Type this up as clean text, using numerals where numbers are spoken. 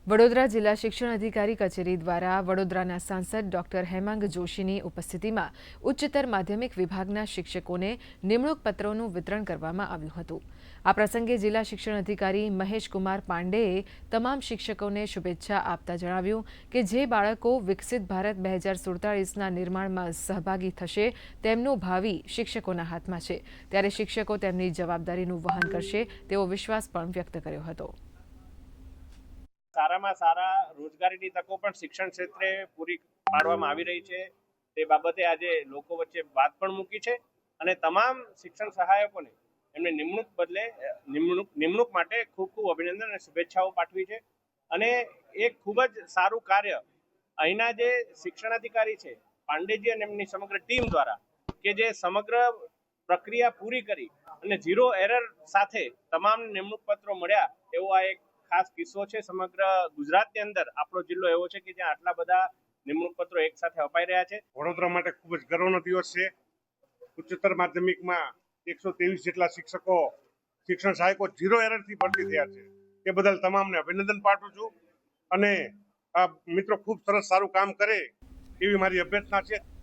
વડોદરા જિલ્લા શિક્ષણ અધિકારી કચેરી દ્વારા વડોદરાના સાંસદ ડોક્ટર હેમાંગ જોશીની ઉપસ્થિતિમાં ઉચ્ચતર માધ્યમિક વિભાગના શિક્ષકોને નિમણૂક પત્રોનું વિતરણ કરવામાં આવ્યું હતું। આ પ્રસંગે જિલ્લા શિક્ષણ અધિકારી મહેશ કુમાર પાંડેએ તમામ શિક્ષકોને શુભેચ્છા આપતા જણાવ્યું કે જે બાળકો વિકસિત ભારત 2047ના નિર્માણમાં સહભાગી થશે તેમનું ભાવિ શિક્ષકોના હાથમાં છે, ત્યારે શિક્ષકો તેમની જવાબદારીનું વહન કરશે તેવો વિશ્વાસ પણ વ્યક્ત કર્યો હતો। સારામાં સારા રોજગારીની તકો પણ શિક્ષણ ક્ષેત્રે પૂરી પાડવામાં આવી રહી છે તે બાબતે આજે લોકો વચ્ચે વાત પણ મૂકી છે અને તમામ શિક્ષણ સહાયકોને એમને નિમણૂક માટે ખૂબ ખૂબ અભિનંદન અને શુભેચ્છાઓ પાઠવી છે અને એક ખૂબ જ સારું કાર્ય અહીંના જે શિક્ષણાધિકારી છે પાંડેજી અને એમની સમગ્ર ટીમ દ્વારા કે જે સમગ્ર પ્રક્રિયા પૂરી કરી અને ઝીરો એરર સાથે તમામ નિમણૂક પત્રો મળ્યા એવો આ એક ખાસ કિસ્સો છે। સમગ્ર ગુજરાતની અંદર આપણો જિલ્લો એવો છે કે જ્યાં આટલા બધા નિમણૂક પત્રો એક સાથે અપાઈ રહ્યા છે। વડોદરા માટે ખૂબ જ ગર્વનો દિવસ છે। ઉચ્ચતર માધ્યમિકમાં 123 જેટલા શિક્ષકો શિક્ષણ સહાયકો ઝીરો એરરથી ભરતી થયા છે, એ બદલ તમામને અભિનંદન પાઠવું છું અને આ મિત્રો ખૂબ સરસ સારું કામ કરે એવી મારી અભ્યર્થના છે।